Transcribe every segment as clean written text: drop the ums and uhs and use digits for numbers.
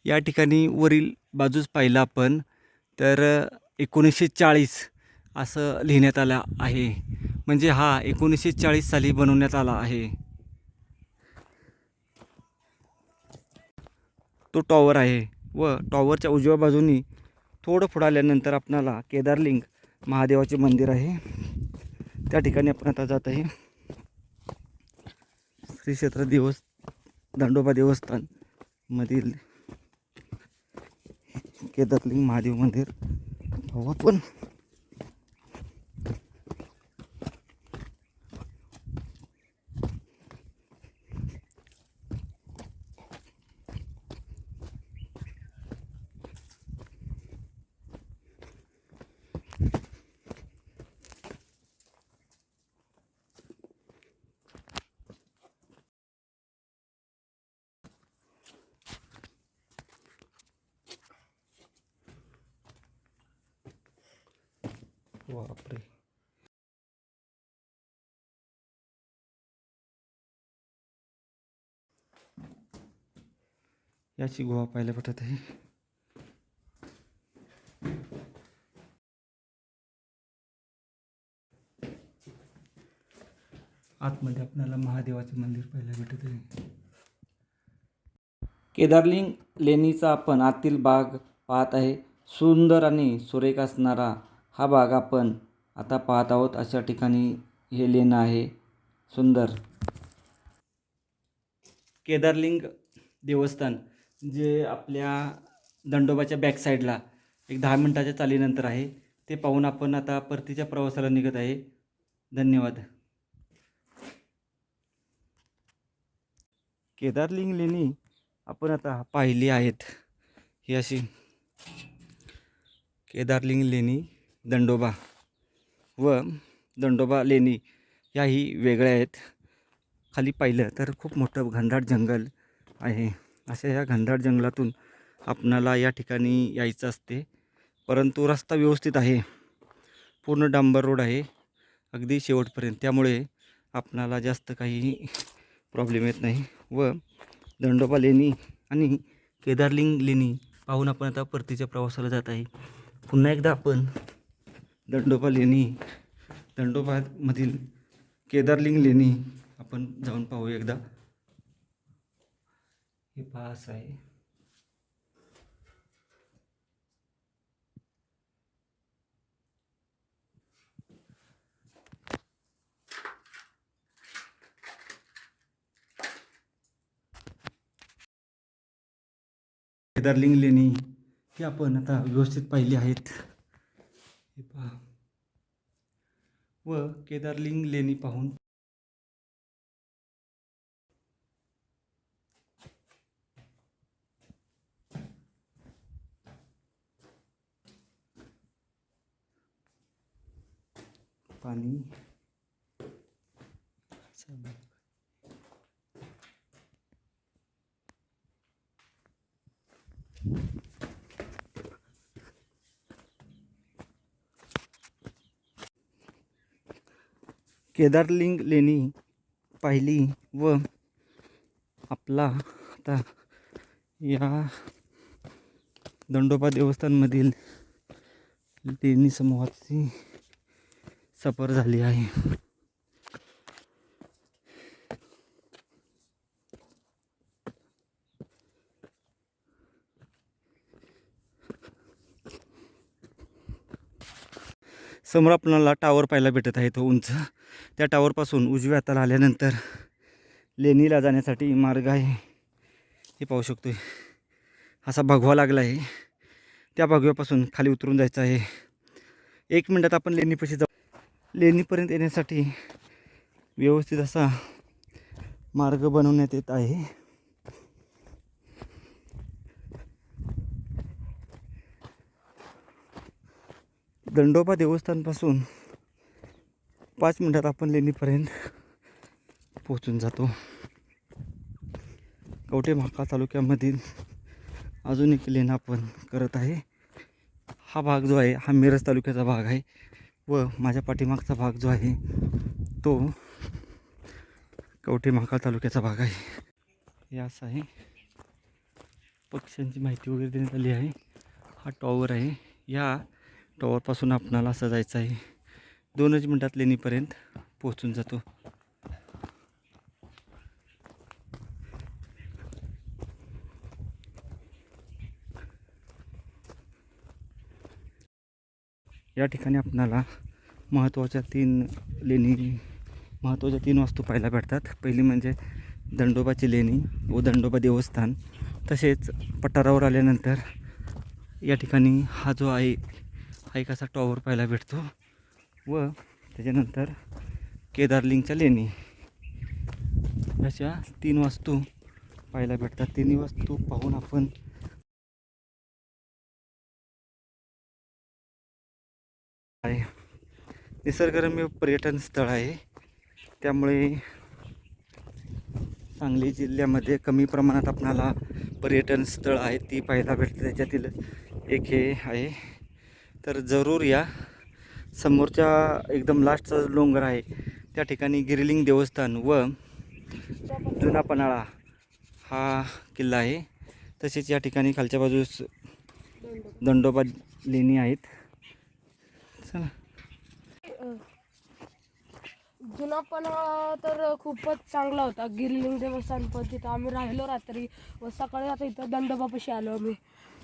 या ठिकाणी वरील बाजूस पाहिलं आपण तर 1940 असं लिहिण्यात आलं आहे. म्हणजे हा 1940 साली बनवण्यात आला आहे. तो टॉवर आहे व टॉवरच्या उजव्या बाजूनी थोडं पुढं आल्यानंतर आपणाला केदारलिंग महादेवाचे मंदिर आहे. त्या ठिकाणी आपण आता जात आहे. श्री क्षेत्र दंडोबा देवस्थान मधील केदारलिंग महादेव मंदिर पाहू आपण. बापरे, याची गुहा पाहायला भेटत आहे. आतमध्ये आपल्याला महादेवाचे मंदिर पाहायला भेटत आहे. केदारलिंग लेणीचा आपण आतील भाग पाहत आहे. सुंदर आणि सुरेख असणारा हा भाग आपण आता पाहत आहोत. अशा ठिकाणी हे लेणं आहे सुंदर. केदारलिंग देवस्थान जे आपल्या दंडोबाच्या बॅक साईडला एक 10 मिनिटाच्या चालीनंतर आहे. ते पाहून आपण आता परतीच्या प्रवासाला निघत आहे. धन्यवाद. केदारलिंग लेणी आपण आता पाहिली आहेत. ही अशी केदारलिंग लेणी दंडोबा व दंडोबा लेणी याही वेगळ्या आहेत. खाली पाहिलं तर खूप मोठं घनदाट जंगल आहे. अशा या घनदाट जंगलातून आपणाला या ठिकाणी यायचं असते. परंतु रस्ता व्यवस्थित आहे. पूर्ण डांबर रोड आहे अगदी शेवटपर्यंत. त्यामुळे आपणाला जास्त काही प्रॉब्लेम येत नाही. व दंडोबा लेणी आणि केदारलिंग लेणी पाहून आपण आता परतीच्या प्रवासाला जात आहे. पुन्हा एकदा आपण दंडोबा लेणी दंडोबामधील केदारलिंग लेणी आपण जाऊन पाहू एकदा. हे पहा असं आहे. केदारलिंग लेणी ही आपण आता व्यवस्थित पाहिली आहेत. हे पहा व केदारलिंग लेणी पाहून पाणी केदारलिंग लेणी पाहिली व आपला आता या दंडोबा देवस्थानमधील लेणी समूहाची सफर झाली आहे. समोर आपल्याला टावर पाहायला भेटत आहे तो उंच. त्या टावरपासून उजव्या हाताला आल्यानंतर लेणीला जाण्यासाठी मार्ग आहे. हे पाहू शकतोय. असा भगवा लागला आहे. त्या भगव्यापासून खाली उतरून जायचं आहे. 1 मिनिटात आपण लेणीपाशी जाऊ. लेणीपर्यंत येण्यासाठी व्यवस्थित असा मार्ग बनवण्यात येत आहे. दंडोबा देवस्थानपासून 5 मिनिटात आपण लेणीपर्यंत पोहोचून जातो. कवठे महांकाळ तालुक्यामधील अजून एक लेणं आपण करत आहे. हा भाग जो आहे हा मिरज तालुक्याचा भाग आहे व माझ्या पाठीमागचा भाग जो आहे तो कवठे महांकाळ तालुक्याचा भाग आहे. हे असं आहे. पक्ष्यांची माहिती वगैरे देण्यात आली आहे. हा टॉवर आहे. या टॉवरपासून आपणाला असं जायचं आहे. 2च मिनटात लेणीपर्यंत पोहोचून जातो. या ठिकाणी आपणाला महत्त्वाच्या 3 वास्तू पाहायला भेटतात. पहिली म्हणजे दंडोबाची लेणी व दंडोबा देवस्थान. तसेच पठारावर आल्यानंतर या ठिकाणी हा जो आहे हा एक असा टॉवर पाहायला भेटतो व त्याच्यानंतर केदारलिंगच्या लेणी. अशा 3 वास्तू पाहायला भेटतात. 3 वास्तू पाहून आपण आहे निसर्गरम्य पर्यटन स्थळ आहे. त्यामुळे सांगली जिल्ह्यामध्ये कमी प्रमाणात आपणाला पर्यटन स्थळ आहेत ती पाहायला भेटते. त्याच्यातील एक हे आहे. तर जरूर या. समोरच्या एकदम लास्टचा डोंगर आहे त्या ठिकाणी गिरिलिंग देवस्थान व जुना पन्हाळा हा किल्ला आहे. तसेच या ठिकाणी खालच्या बाजूस दंडोबा लेणी आहेत. चला. जुना पन्हाळा तर खूपच चांगला होता. गिरिलिंग देवस्थान पण तिथं आम्ही राहिलो रात्री व सकाळी आता इथं दंडोबापाशी आलो आम्ही.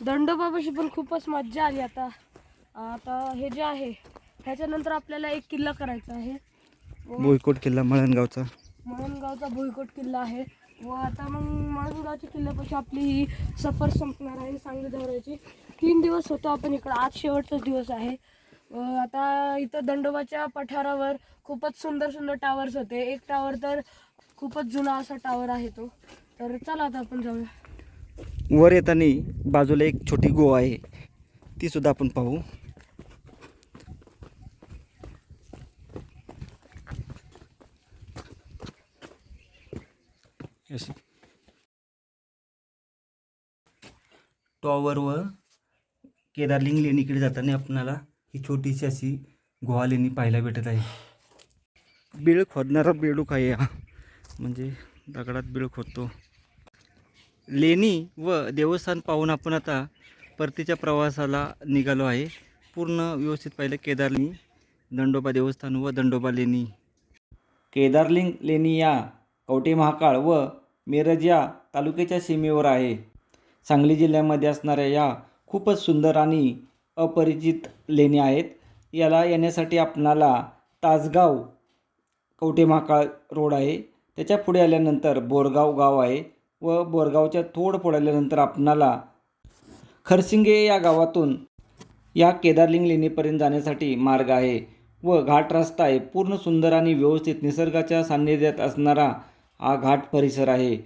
दंडोबापाशी पण खूपच मज्जा आली. आता हे जे आहे ह्याच्यानंतर आपल्याला एक किल्ला करायचा आहे. भुईकोट किल्ला मळणगावचा भुईकोट किल्ला आहे. व आता मग मळणगावच्या किल्ल्यापाशी आपली ही सफर संपणार आहे सांगली दौऱ्याची. 3 दिवस होतो आपण इकडं. आज शेवटचा दिवस आहे. आता इथं दंडोबाच्या पठारावर खूपच सुंदर टावर्स होते. एक टावर तर खूपच जुना असा टावर आहे तो. तर चला आता आपण जाऊया. वर येताना बाजूला एक छोटी गुहा आहे ती सुद्धा आपण पाहू. अशी टॉवर व केदारलिंग लेणीकडे जाताना आपणाला ही छोटीशी अशी गुहा लेणी पाहायला भेटत आहे. बिळ खोदणारा बेडूक आहे हा. म्हणजे दगडात बिळ खोदतो. लेणी व देवस्थान पाहून आपण आता परतीच्या प्रवासाला निघालो आहे. पूर्ण व्यवस्थित पाहिलं केदारलिंग, दंडोबा देवस्थान व दंडोबा लेणी. केदारलिंग लेणी या कवठे महाकाळ व मिरज या तालुक्याच्या सीमेवर आहे. सांगली जिल्ह्यामध्ये असणाऱ्या या खूपच सुंदर आणि अपरिचित लेणी आहेत. याला येण्यासाठी आपणाला तासगाव कवठे महाकाळ रोड आहे. त्याच्या पुढे आल्यानंतर बोरगाव गाव आहे व बोरगावच्या थोडं पुढे आल्यानंतर आपणाला खरसिंगे या गावातून या केदारलिंग लेणीपर्यंत जाण्यासाठी मार्ग आहे व घाट रस्ता आहे. पूर्ण सुंदर आणि व्यवस्थित निसर्गाच्या सान्निध्यात असणारा हा घाट परिसर आहे.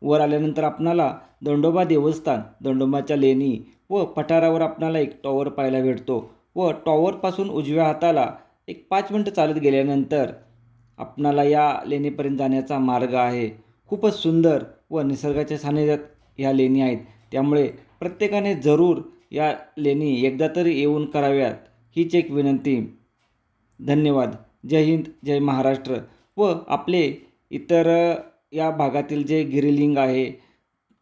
वर आल्यानंतर आपणाला दंडोबा देवस्थान, दंडोबाच्या लेणी व पठारावर आपणाला एक टॉवर पाहायला भेटतो व टॉवरपासून उजव्या हाताला एक 5 मिनटं चालत गेल्यानंतर आपणाला या लेणीपर्यंत जाण्याचा मार्ग आहे. खूपच सुंदर व निसर्गाच्या सान्निध्यात ह्या लेणी आहेत. त्यामुळे प्रत्येकाने जरूर या लेणी एकदा तरी येऊन कराव्यात हीच एक विनंती. धन्यवाद. जय हिंद, जय महाराष्ट्र. व आपले इतर या भागातील जे गिरिलिंग आहे,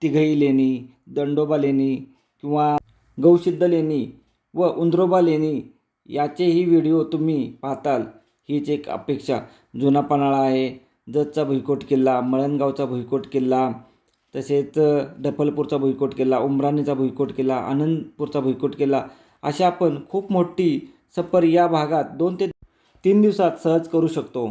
तिघई लेणी, दंडोबा लेणी किंवा गौसिद्ध लेणी व उंद्रोबा लेणी याचेही व्हिडिओ तुम्ही पाहताल हीच एक अपेक्षा. जुना पन्हाळा आहे, जतचा भुईकोट किल्ला, मळणगावचा भुईकोट किल्ला, तसेच डफलपूरचा भुईकोट किल्ला, उमराणीचा भुईकोट किल्ला, आनंदपूरचा भुईकोट किल्ला अशा आपण खूप मोठी सफर या भागात 2 ते 3 दिवसात सहज करू शकतो.